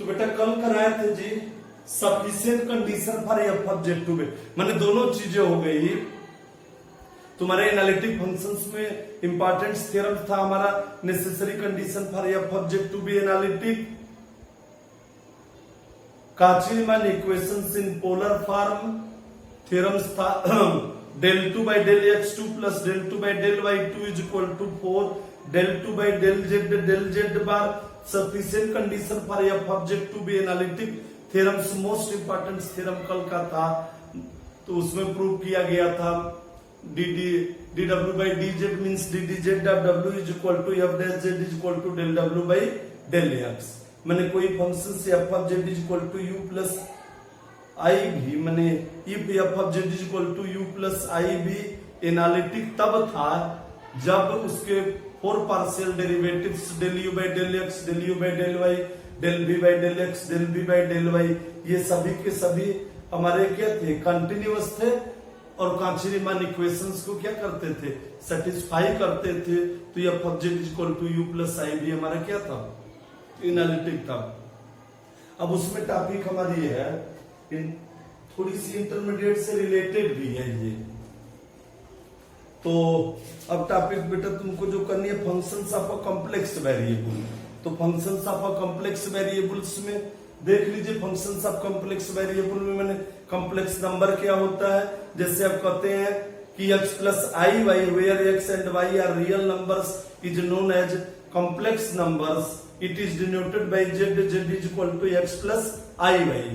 तो बेटा कल कराए थे जी sufficient condition for F of Z to be, माने दोनों चीजें हो गई। तुम्हारे एनालिटिक फंक्शंस में इंपॉर्टेंट थ्योरम था हमारा necessary condition for F of Z to be analytic, Cauchy Riemann equations in polar form, theorems था del 2 by del x2 plus del 2 by del y2 is equal to 4, del 2 by del z bar sufficient condition for f of z to be analytic theorems, most important theorem कल का था। तो उसमें prove किया गया था dw by dz means ddz of w is equal to f dash z is equal to del w by del x, मैंने कोई फंक्शन से f of z is equal to u plus I V, मैंने if F of Z is equal to U plus I V analytic तब था जब उसके 4 partial derivatives del U by del X, del U by del Y, del V by del X, del V by del Y, ये सभी के सभी हमारे क्या थे, कंटिन्यूअस थे और काची-रीमान इक्वेशंस को क्या करते थे, सेटिस्फाई करते थे। तो ये F of Z is equal to U plus I V हमारा क्या था, एनालिटिक था। अब उसमें टॉपिक हमारी है थोड़ी सी इंटरमीडिएट से रिलेटेड भी है ये। तो अब टॉपिक बेटा तुमको जो करनी है functions of a complex variable, तो functions of a complex variables में देख लीजिए, फंक्शंस ऑफ कॉम्प्लेक्स वेरिएबल में मैंने कॉम्प्लेक्स नंबर क्या होता है, जैसे आप कहते हैं कि x plus I Y where x and y are real numbers is known as complex numbers, it is denoted by z, z is equal to x plus I Y.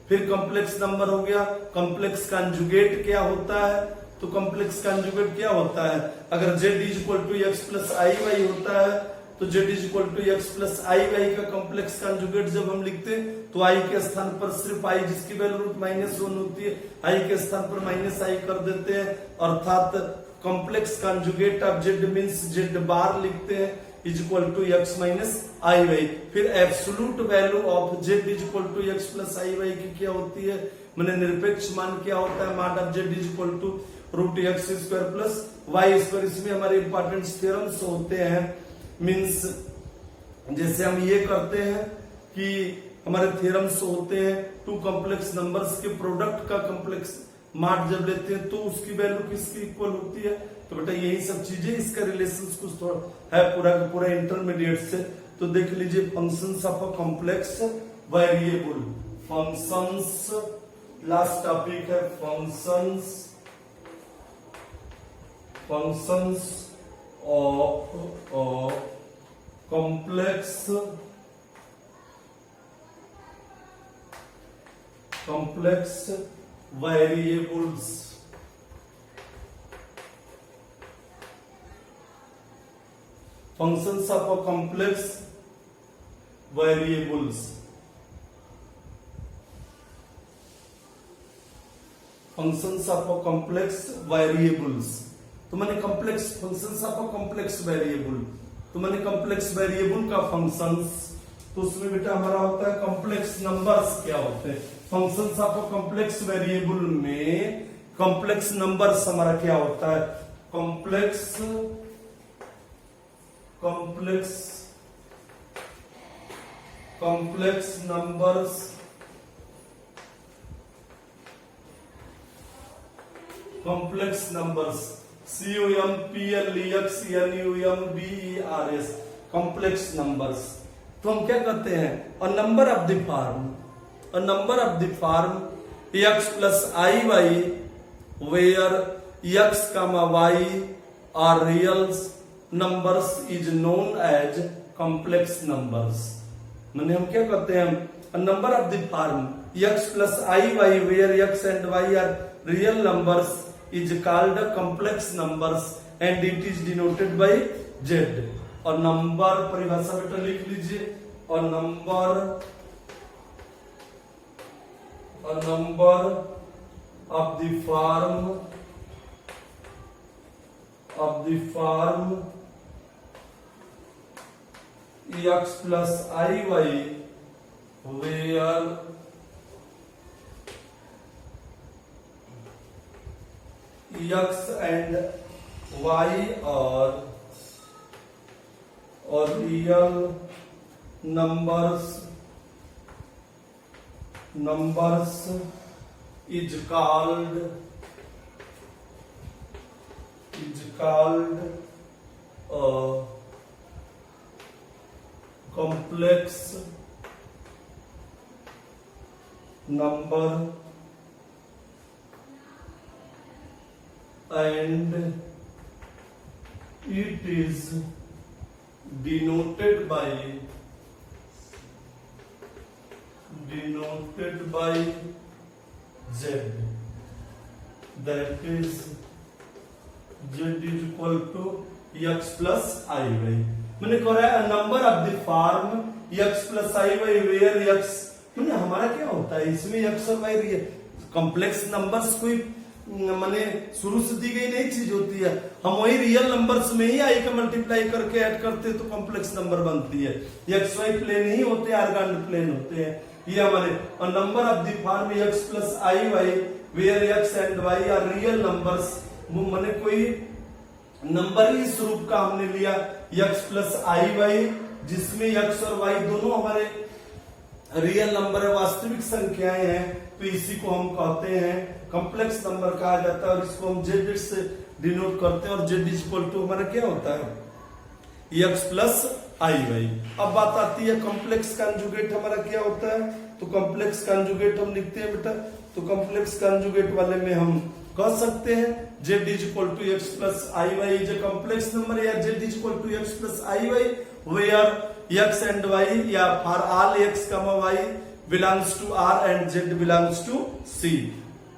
फिर complex number हो गया, complex conjugate क्या होता है, तो complex conjugate क्या होता है, अगर z is equal to x plus I y होता है तो z is equal to x plus I Y का कॉम्प्लेक्स कंजुगेट जब हम लिखते हैं तो i के स्थान पर सिर्फ i जिसकी वैल्यू रूट -1 होती है, i के स्थान पर माइनस i कर देते हैं, अर्थात complex conjugate of z means z bar लिखते हैं is equal to x minus I Y. फिर absolute value of Z is equal to x plus I Y की क्या होती है, मैंने निरपेक्ष मान क्या होता है, मान of Z is equal to root x square plus y square. इसमें हमारे इंपॉर्टेंट थ्योरम्स होते हैं, मींस जैसे हम ये करते हैं कि हमारे थ्योरम्स होते हैं टू कॉम्प्लेक्स नंबर्स के प्रोडक्ट का कॉम्प्लेक्स मार्ट जब लेते हैं तो उसकी वैल्यू किसकी इक्वल होती है, तो बेटा यही सब चीजें, इसका रिलेशन कुछ थोड़ा है पूरा का पूरा इंटरमीडिएट से। तो देख लीजिए functions of a complex variable, functions, last topic है functions of complex variables. Functions of a complex variables, functions of a complex variables, तो मैंने complex functions of a complex variable, तो मैंने कॉम्प्लेक्स वेरिएबल का फंक्शंस, तो उसमें बेटा हमारा होता है कॉम्प्लेक्स नंबर्स क्या होते हैं, functions of a complex variable में कॉम्प्लेक्स नंबर्स हमारा क्या होता है, complex numbers, complex numbers, COMPLEXNUMBERS, complex numbers. तो हम क्या करते हैं, a number of the form x plus I Y where x, y are reals numbers is known as complex numbers. मैंने हम क्या करते हैं, number of the form x plus I Y where x and y are real numbers is called complex numbers and it is denoted by z। और number परिभाषा बेटा लिख लीजिए, और number of the form x plus iy where x and y are real numbers numbers is called a complex number and it is denoted by Z, that is Z is equal to x plus iy. मैंने कह रहा है number of the form x plus iy where x, मैंने हमारा क्या होता है इसमें x और y कॉम्प्लेक्स नंबर्स कोई मैंने शुरू से दी गई नई चीज होती है, हम वही रियल नंबर्स में ही आई का मल्टीप्लाई करके ऐड करते तो कॉम्प्लेक्स नंबर बनती है। एक्स वाई प्लेन ही होते हैं, आर्गन प्लेन होते हैं। ये हमारे और number of the form x plus I Y where x and y are real numbers, मैंने कोई नंबर ही इस रूप का हमने लिया एक्स प्लस आई वाई, जिसमें एक्स और वाई दोनों हमारे रियल नंबर है, वास्तविक संख्याएं हैं, तो इसी को हम कहते हैं कॉम्प्लेक्स नंबर कहा जाता है और इसको हम जेड से डिनोट करते हैं और जेड इज इक्वल टू हमारा क्या होता है एक्स प्लस आई वाई। अब बात आती है कॉम्प्लेक्स कंजुगेट हमारा क्या होता है, तो कॉम्प्लेक्स कंजुगेट हम लिखते हैं बेटा, तो कॉम्प्लेक्स कंजुगेट वाले में हम कह सकते हैं Z is equal to x plus I Y is a complex number, या Z is equal to x plus I Y where x and Y या for all X comma Y belongs to R and Z belongs to C.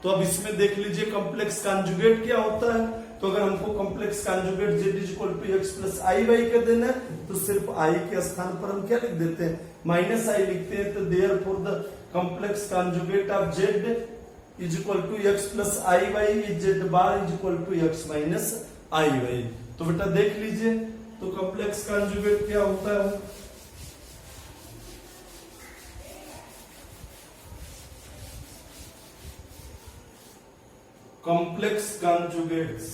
तो अब इसमें देख लीजिए complex conjugate क्या होता है, तो अगर हमको complex conjugate z is equal to x plus I y कर देना है तो सिर्फ आई के स्थान पर हम क्या लिख देते हैं माइनस आई लिखते हैं, तो therefore the complex conjugate of Z is equal to x plus I Y is z bar is equal to x minus I y. तो बेटा देख लीजिए तो कॉम्प्लेक्स कंजुगेट क्या होता है, complex conjugates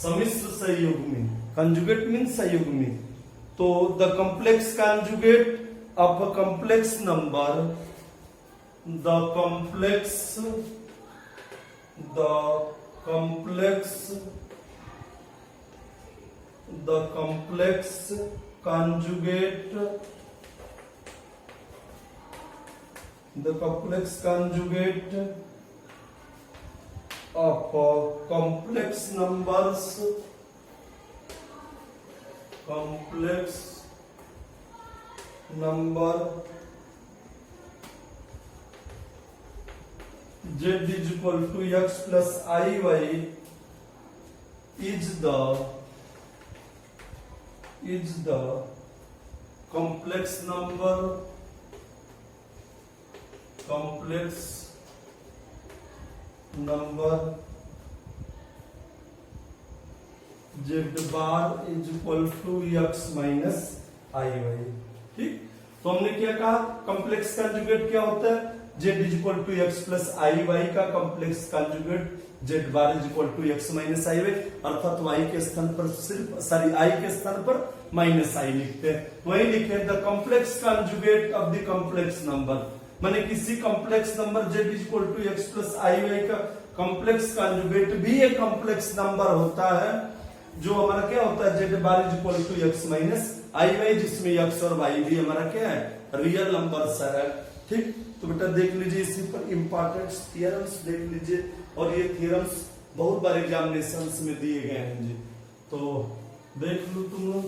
सम्मिश्र संयुग्मी, कंजुगेट मीन्स संयुग्मी, तो the complex conjugate of a complex number, the complex conjugate of complex numbers z is equal to x plus iy is the complex number z bar is equal to x minus iy। ठीक, तो हमने क्या कहा complex conjugate क्या होता है, z is equal to x plus I Y का complex conjugate z bar is equal to x minus I Y, अर्थात y के स्थान पर सिर्फ i के स्थान पर माइनस आई लिखते हैं, वही लिखे the complex conjugate of the complex number, माने किसी complex number z is equal to x plus I Y का कॉम्प्लेक्स कंजुगेट भी एक कॉम्प्लेक्स नंबर होता है, जो हमारा क्या होता है z bar is equal to x minus I y, जिसमें x और y भी हमारा क्या है रियल नंबर्स है। ठीक, तो बेटा देख लीजिए इसी पर इंपॉर्टेंट थियरम्स देख लीजिए, और ये थियरम्स बहुत बार एग्जामिनेशंस में दिए गए हैं जी, तो देख लो तुम लोग।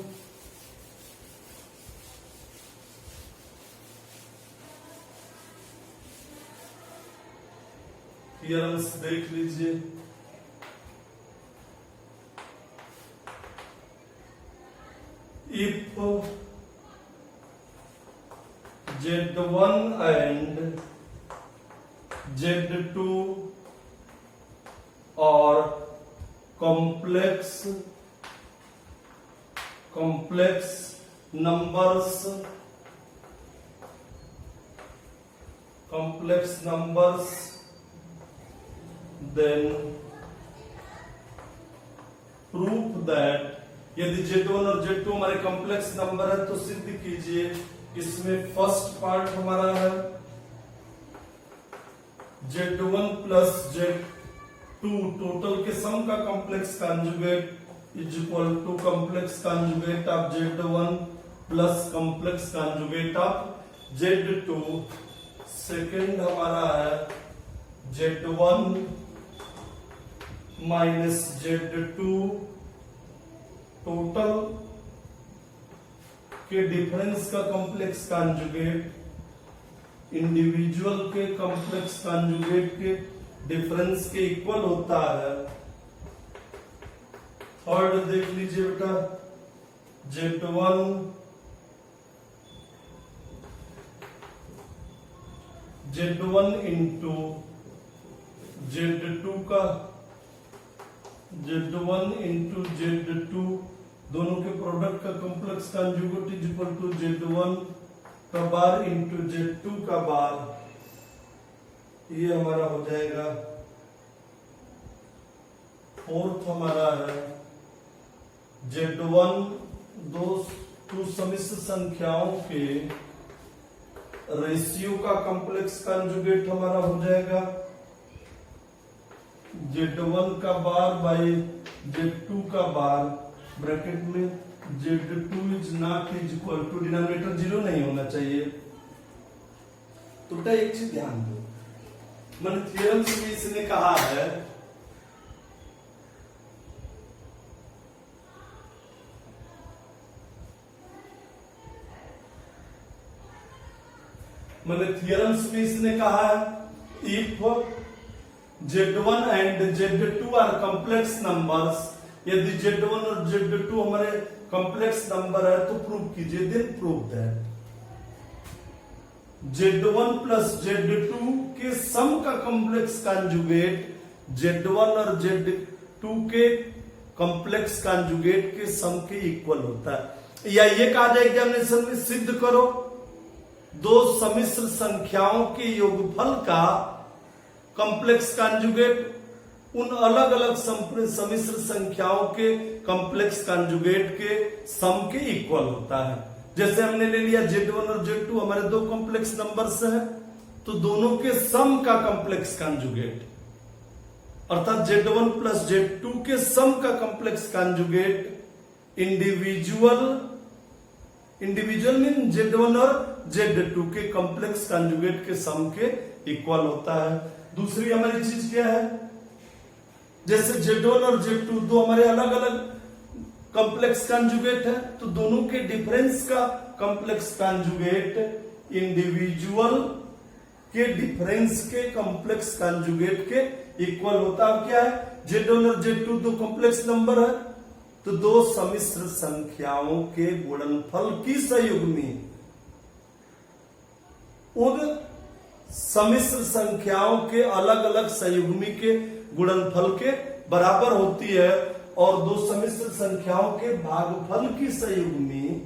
थियरम्स देख लीजिए, if z1 and z2 are complex numbers then proof that, यदि Z1 और Z2 हमारे कॉम्प्लेक्स नंबर है तो सिद्ध कीजिए। इसमें फर्स्ट पार्ट हमारा है Z1 प्लस Z2 टोटल के सम का complex conjugate is equal to complex conjugate of Z1 plus complex conjugate of Z2। Second हमारा है Z1 माइनस Z2 टोटल के डिफरेंस का कॉम्प्लेक्स कॉन्जुगेट इंडिविजुअल के कॉम्प्लेक्स कॉन्जुगेट के डिफरेंस के equal होता है। थर्ड देख लीजिए बेटा, Z1 इंटू Z2 का Z1 इंटू Z2 दोनों के प्रोडक्ट का complex conjugate is equal to Z1 का बार इंटू Z2 का बार। ये हमारा हो जाएगा। फोर्थ हमारा है Z1 दो समिश्र संख्याओं के रेशियो का कॉम्प्लेक्स कॉन्जुगेट हमारा हो जाएगा Z1 का बार बाई Z2 का बार, ब्रैकेट में Z2 is not is equal to, denominator zero नहीं होना चाहिए। तो बेटा एक चीज ध्यान दो, मैंने थ्योरम्स में इसने कहा है if Z1 and Z2 are complex numbers, यदि Z1 और Z2 हमारे कॉम्प्लेक्स नंबर है तो प्रूव कीजिए। Then prove that Z1 plus Z2 के सम का कॉम्प्लेक्स कॉन्जुगेट Z1 और Z2 के कॉम्प्लेक्स कॉन्जुगेट के सम के इक्वल होता है। या ये कहा जाए एग्जामिनेशन में सिद्ध करो दो समिश्र संख्याओं के योगफल का कॉम्प्लेक्स कॉन्जुगेट उन अलग अलग समिश्र संख्याओं के कॉम्प्लेक्स कॉन्जुगेट के सम के इक्वल होता है। जैसे हमने ले लिया Z1 और Z2 हमारे दो कॉम्प्लेक्स नंबर्स हैं, तो दोनों के सम का कॉम्प्लेक्स कॉन्जुगेट अर्थात Z1 प्लस Z2 के सम का complex conjugate individual mean Z1 और Z2 के कॉम्प्लेक्स कॉन्जुगेट के सम के इक्वल होता है। दूसरी हमारी चीज क्या है, जैसे Z1 और Z2 दो हमारे अलग अलग कॉम्प्लेक्स कॉन्जुगेट है, तो दोनों के डिफरेंस का कॉम्प्लेक्स कॉन्जुगेट इंडिविजुअल के डिफरेंस के कॉम्प्लेक्स कॉन्जुगेट के इक्वल होता है। क्या है, Z1 और Z2 दो कॉम्प्लेक्स नंबर है, तो दो समिश्र संख्याओं के गुणनफल की संयुग्मी उन समिश्र संख्याओं के अलग अलग संयुग्मी के गुणनफल के बराबर होती है, और दो समिश्र संख्याओं के भागफल की संयुग्मी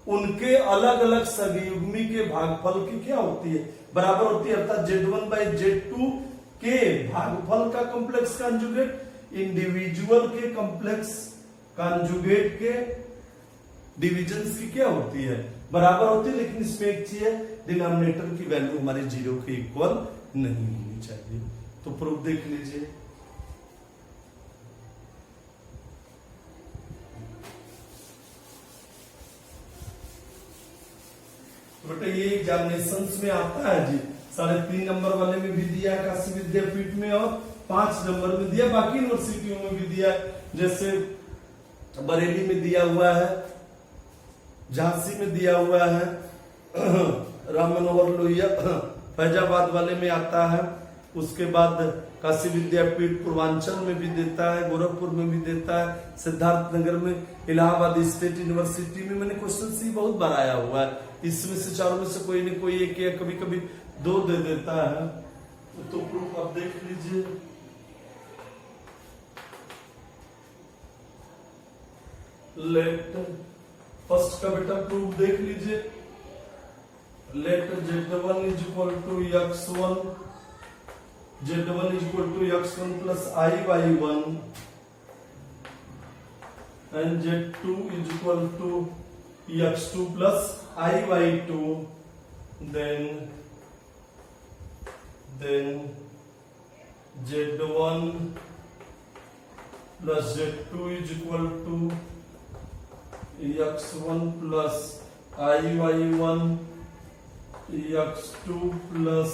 उनके अलग अलग संयुग्मी के भागफल की क्या होती है, बराबर होती है। अर्थात Z1 बाई Z2 के भागफल का कॉम्प्लेक्स कॉन्जुगेट इंडिविजुअल के कॉम्प्लेक्स कॉन्जुगेट के डिविजन्स की क्या होती है, बराबर होती है। लेकिन इसमें एक चीज है, डिनोमिनेटर की वैल्यू हमारे जीरो के इक्वल नहीं होनी चाहिए। तो प्रूफ देख लीजिए। बेटा ये एग्जामिनेशन में आता है जी, 3.5 नंबर वाले में भी दिया है काशी विद्यापीठ में, और 5 नंबर में दिया, बाकी यूनिवर्सिटियों में भी दिया है। जैसे बरेली में दिया हुआ है, झांसी में दिया हुआ है, राम मनोहर लोहिया फैजाबाद वाले में आता है, उसके बाद काशी विद्यापीठ पूर्वांचल में भी देता है, गोरखपुर में भी देता है, सिद्धार्थ नगर में, इलाहाबाद स्टेट यूनिवर्सिटी में मैंने क्वेश्चन सी बहुत बार आया हुआ है। इसमें से चारों में से कोई नहीं कोई एक या कभी कभी 2 दे देता है। तो प्रूफ आप देख लीजिए। लेट फर्स्ट का बेटा प्रूफ देख लीजिए। Let Z1 is equal to X1 z1 is equal to x1 plus iy1 and z2 is equal to x2 plus iy2, then z1 plus z2 is equal to x1 plus iy1 x2 plus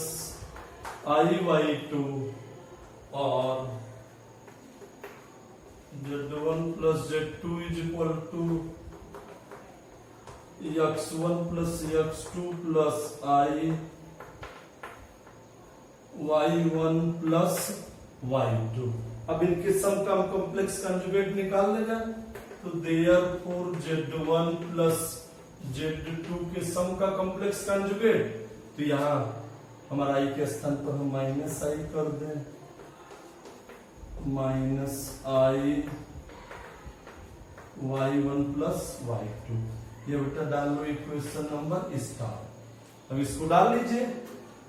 iy2 और z1 plus z2 is equal to x1 plus x2 plus y1 plus y2। अब इनके सम का हम complex conjugate निकाल लेगा, तो therefore z1 plus z2 के sum का कॉम्प्लेक्स कंजुगेट, तो यहाँ हमारा i के स्थान पर हम माइनस i कर दें, minus i y1 plus y2। ये बेटा डाल लो इक्वेशन नंबर स्टार। अब इसको डाल लीजिए।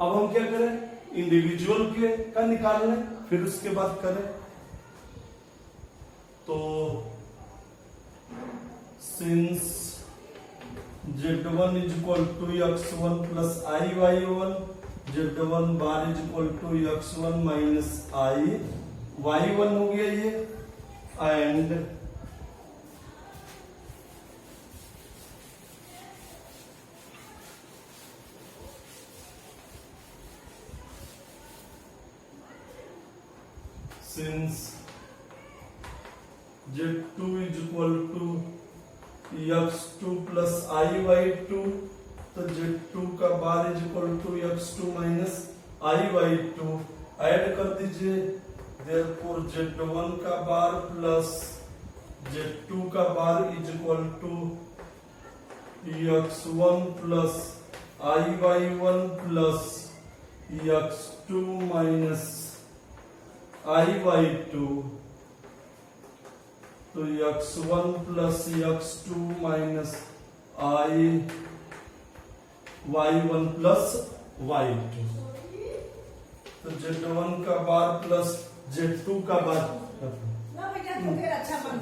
अब हम क्या करें, इंडिविजुअल के का निकाल लें, फिर उसके बाद करें। तो since z1 is equal to x1 plus iy1, z1 bar is equal to x1 minus iy1 हो गया ये, and since z2 is equal to x2 plus iy2, तो z2 का bar is equal to x2 minus iy2 add कर दीजिए। Therefore z1 का bar plus z2 का bar is equal to x1 plus iy1 plus x2 minus iy2, तो x1 plus x2 minus y1 plus y2, तो z1 का bar plus z2 का बार ना भैया तो फिर अच्छा बन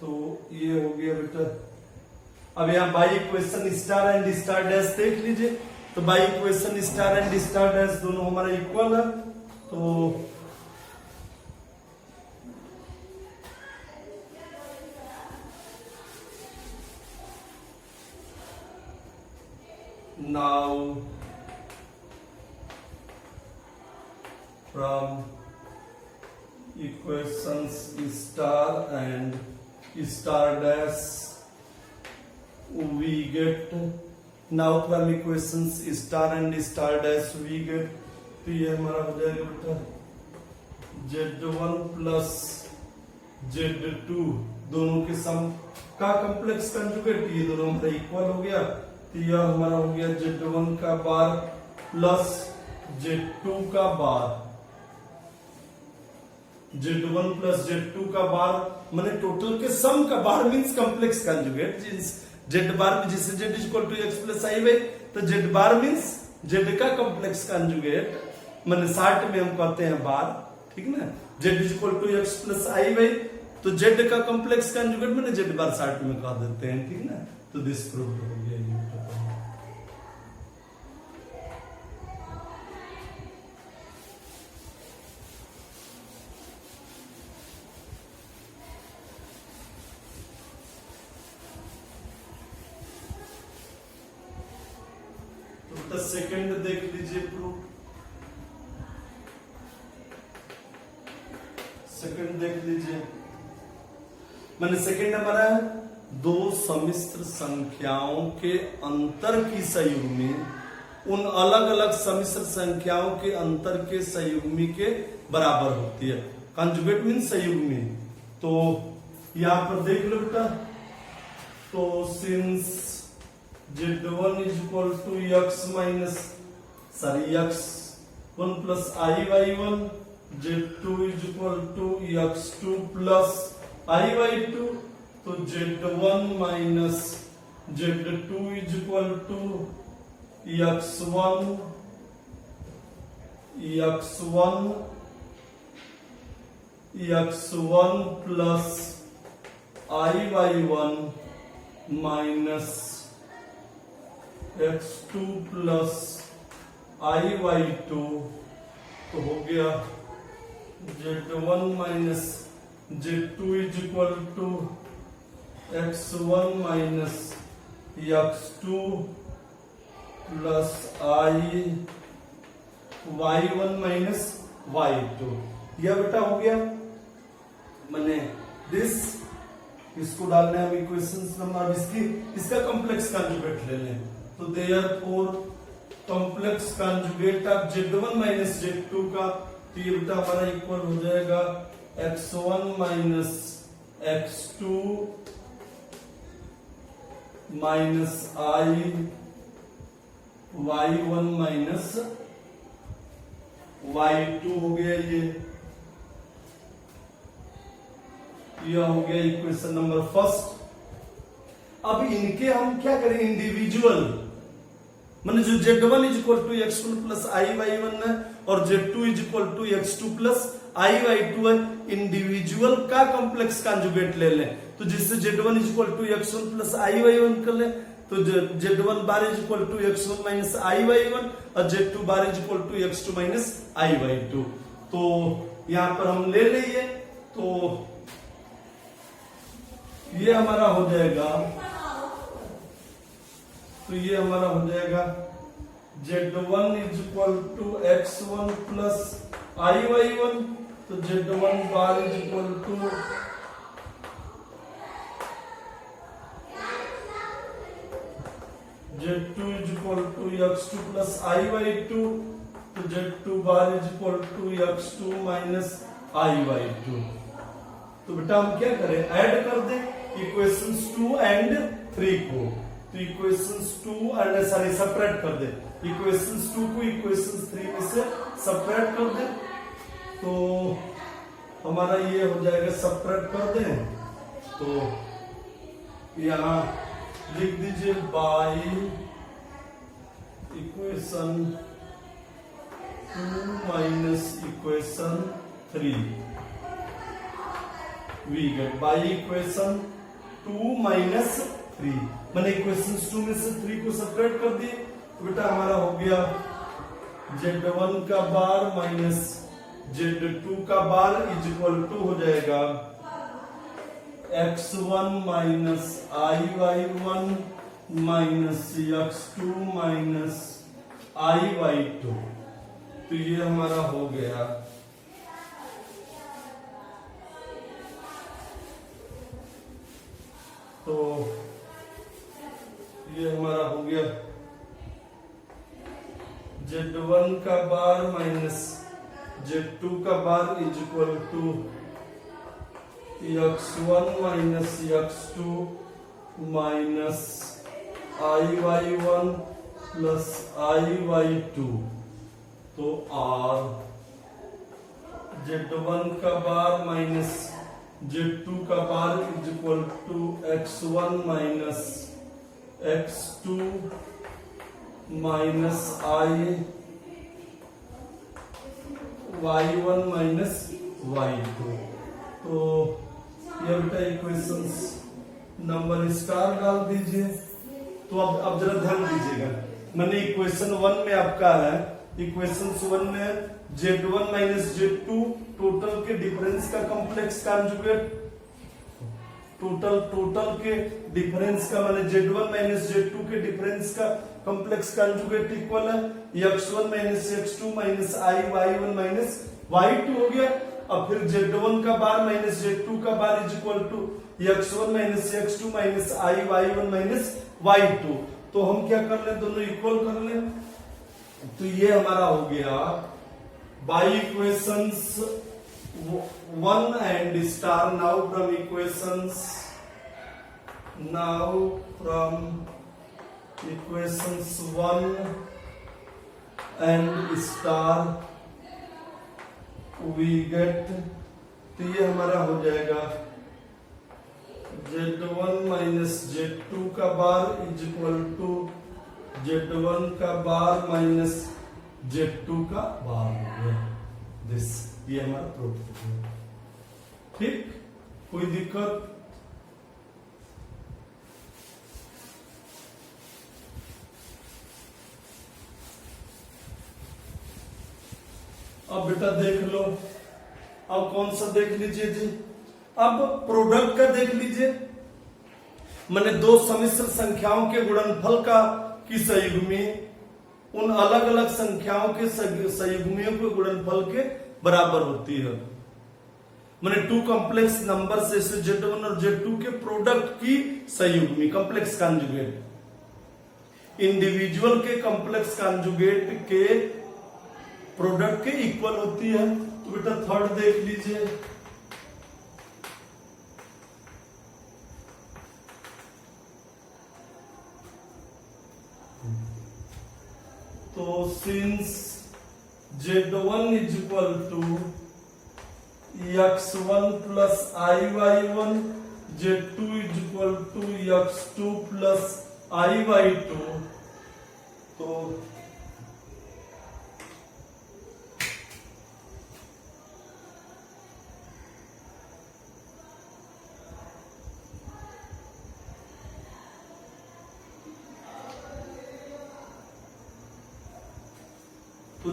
तो ये हो गया बेटा। अब यहाँ by equation star and star dash देख लीजिए, तो by equation star and star dash दोनों हमारा इक्वल है, तो now from equations star and star dash we get, now from equations star and star dash we get, तो ये हमारा हो जाएगा बेटा z1 प्लस z2 दोनों के सम का कॉम्प्लेक्स कंजुगेट, ये दोनों हमारा इक्वल हो गया, तो यह हमारा हो गया z1 का बार प्लस z2 का बार, z1 प्लस z2 का बार माने टोटल के सम का bar means complex conjugate. z bar में जैसे z is equal to x plus i y, तो z बार मींस z का कॉम्प्लेक्स कंजुगेट, माने शॉर्ट में हम कहते हैं बार, ठीक ना। z is equal to x plus i y, तो z का कॉम्प्लेक्स कंजुगेट माने z बार शॉर्ट में कह देते हैं, ठीक ना। तो दिस प्रूव्ड हो गया ये। तो सेकंड देख लीजिए प्रूफ, सेकंड देख लीजिए, मैंने सेकंड हमारा है दो सम्मिश्र संख्याओं के अंतर की संयुग्मी उन अलग अलग सम्मिश्र संख्याओं के अंतर के संयुग्मी के बराबर होती है। कंजुगेट मीन संयुग्मी, तो यहां पर देख लो बेटा, तो since z1 is equal to x1 plus i/1, z2 is equal to x2 plus i/2, तो z1 minus z2 is equal to x1 plus i/1 minus x2 plus i/2, तो हो गया z1 minus z2 is equal to x1 minus x2 plus y1 minus y2। यह बेटा हो गया, मैंने this, इसको डालने हम इक्वेशंस नंबर, इसका कॉम्प्लेक्स कॉन्जुगेट ले लें, तो therefore complex conjugate of z1 minus z2 का, तो ये बेटा हमारा इक्वल हो जाएगा x1 minus x2 minus y1 minus y2 हो गया। यह हो गया इक्वेशन नंबर फर्स्ट। अब इनके हम क्या करें, इंडिविजुअल, मैंने जो z1 is equal to x1 plus i/1 है और z2 is equal to x2 plus i/2 है, इंडिविजुअल का कॉम्प्लेक्स कॉन्जुगेट ले लें, तो जिससे z1 is equal to x1 plus i/1 कर लें, तो z1 bar is equal to x1 minus i/1 और z2 bar is equal to x2 minus i/2। तो यहां पर हम ले लिए, तो ये हमारा हो जाएगा, तो ये हमारा हो जाएगा z1 is equal to x1 plus i/1, तो z1 bar is equal to z2 is equal to x2 plus i/2, तो z2 bar is equal to x2 minus i/2। तो बेटा हम क्या करें, ऐड कर दें इक्वेशंस 2 एंड 3 को, तो इक्वेशंस 2 एंड सॉरी सेपरेट कर दे, इक्वेशंस 2 को इक्वेशंस 3 में से सेपरेट कर दे, तो हमारा ये हो जाएगा, सेपरेट कर दे, तो यहां लिख दीजिए by equation 2 minus equation 3, we get by equation 2 minus 3, मैंने इक्वेशन 2 में से 3 को सेपरेट कर दिए, तो बेटा हमारा हो गया z1 का बार माइनस z2 का बार इज इक्वल टू हो जाएगा x1 minus i/1 minus x2 minus i/2, तो ये हमारा हो गया। तो ये हमारा हो गया z1 का बार माइनस z2 का bar is equal to x1 minus x2 minus i/1 plus i/2, तो r z1 का बार माइनस z2 का bar is equal to x1 minus x2 minus y1 minus y2, तो ये बेटा equations number star डाल दीजिए। तो अब जरा ध्यान दीजिएगा, मैंने इक्वेशन 1 में आपका है, इक्वेशन 1 में z1 माइनस z2 टोटल के डिफरेंस का कॉम्प्लेक्स कॉन्जुगेट, टोटल के डिफरेंस का माने z1 माइनस z2 के डिफरेंस का कॉम्प्लेक्स कॉन्जुगेट इक्वल है x1 minus x2 minus i/1 minus y2 हो गया। अब फिर z1 का बार माइनस z2 का bar is equal to x1 minus x2 minus i/1 minus y2, तो हम क्या कर ले, दोनों इक्वल कर ले, तो ये हमारा हो गया by equations 1 and star. Now from equations 1 and star we get, तो ये हमारा हो जाएगा Z1 माइनस Z2 का bar is equal to Z1 का बार माइनस Z2 का बार हो गया दिस। ये हमारा प्रूफ है। ठीक, कोई दिक्कत? अब बेटा देख लो, अब कौन सा देख लीजिए जी, अब प्रोडक्ट का देख लीजिए। मैंने दो सम्मिश्र संख्याओं के गुणनफल का की संयुग्मी उन अलग अलग संख्याओं के संयुग्मियों के गुणनफल के बराबर होती है। मैंने टू कॉम्प्लेक्स नंबर जैसे Z1 और Z2 के प्रोडक्ट की संयुग्मी कॉम्प्लेक्स कॉन्जुगेट इंडिविजुअल के कॉम्प्लेक्स कॉन्जुगेट के प्रोडक्ट के इक्वल होती है। तो बेटा थर्ड देख लीजिए, तो since Z1 is equal to x1 plus iy1, Z2 is equal to x2 plus iy2, तो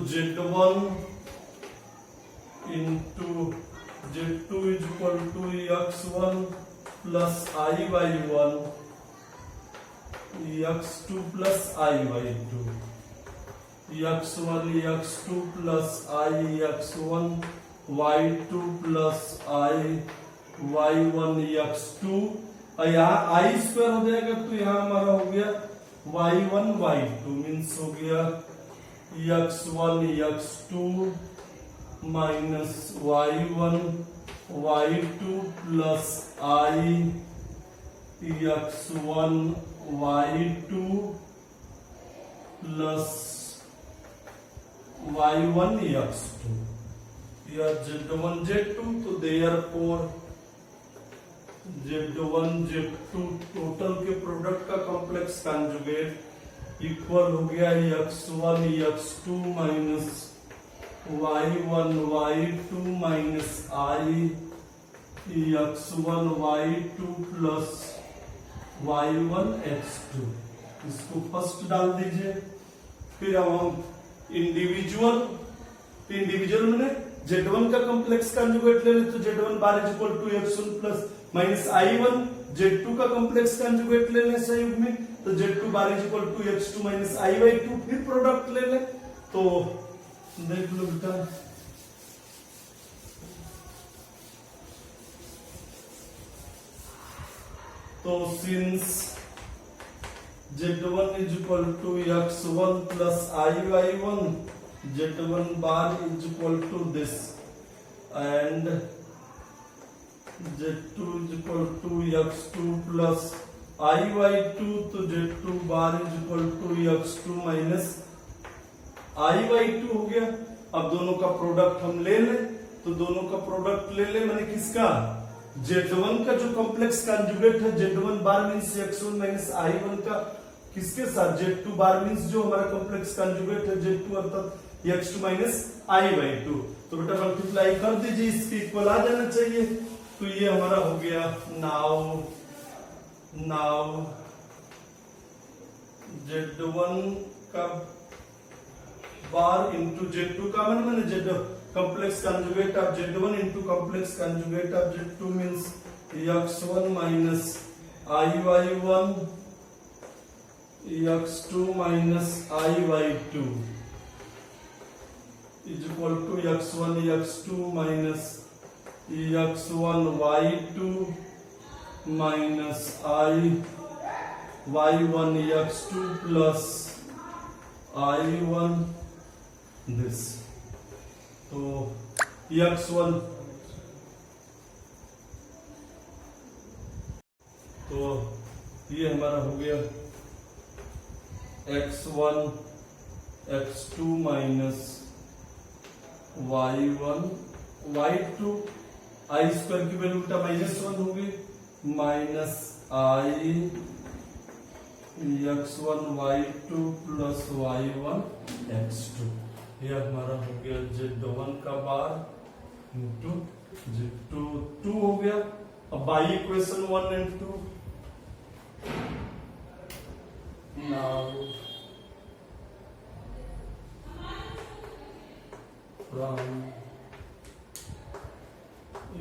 Z1 into Z2 is equal to x1 plus iy1, x2 plus iy2, x1 x2 plus ix1, y2 plus iy1 x2, और यहाँ i square हो जाएगा तो यहाँ हमारा हो गया y1 y2 मीन्स हो गया x1 x2 minus y1 y2 plus i x1 y2 plus y1 x2, यह Z1 Z2, तो देयरफॉर Z1 Z2 टोटल के प्रोडक्ट का कॉम्प्लेक्स कॉन्जुगेट इक्वल हो गया x1 x2 minus y1 y2 minus i x1 y2 plus y1 x2। इसको first डाल दीजिए, फिर अब हम इंडिविजुअल मैंने Z1 का कॉम्प्लेक्स कॉन्जुगेट ले ले, तो Z1 bar is equal to x1 plus minus i1, Z2 का कॉम्प्लेक्स कॉन्जुगेट ले लें संयुग्म में, तो Z2 bar is equal to x2 minus iy2, फिर प्रोडक्ट ले लें, तो देख लो बेटा तो since Z1 is equal to x1 plus iy1, Z1 bar is equal to this and Z2 is equal to x2 plus iy2, तो Z2 bar is equal to x2 minus iy2 हो गया। अब दोनों का प्रोडक्ट हम ले लें, तो दोनों का प्रोडक्ट ले ले मैंने किसका, Z1 का जो कॉम्प्लेक्स कॉन्जुगेट है Z1 bar means x1 minus i1 का किसके साथ, Z2 बार मींस जो हमारा कॉम्प्लेक्स कॉन्जुगेट है Z2 अर्थात x2 माइनस i/2, तो बेटा मल्टीप्लाई कर दीजिए, इसके इक्वल आ जाना चाहिए। तो ये हमारा हो गया नाउ Z1 का बार इंटू Z2 का मैंने Z complex conjugate of Z1 into complex conjugate of Z2 means x1 minus iy1 x2 minus iy2 is equal to x1 x2 minus x1 y2 minus y1 x2 plus i1 this. तो x1 तो ये हमारा हो गया x1 x2 minus y1 y2 i square की value बेटा -1 होगी minus आई x1 y2 plus y1 x2। यह हमारा हो गया z1 का बार इंटू z2 2 हो गया। अब by equation 1 and 2 now from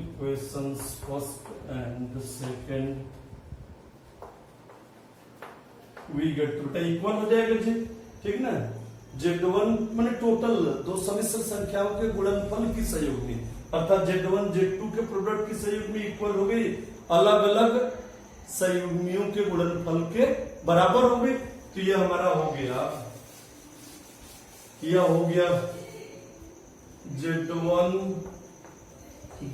equations first and second we get to equal हो जाएगा जी, ठीक ना। z1 माने टोटल दो समिश्र संख्याओं के गुणनफल की संयुग्मी अर्थात z1 z2 के प्रोडक्ट की संयुग्मी इक्वल हो गई अलग अलग संयुग्मियों के गुणनफल के बराबर हो गई। तो यह हमारा हो गया, यह हो गया z1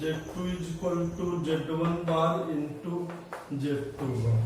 z2 is equal to z1 bar into z2 bar.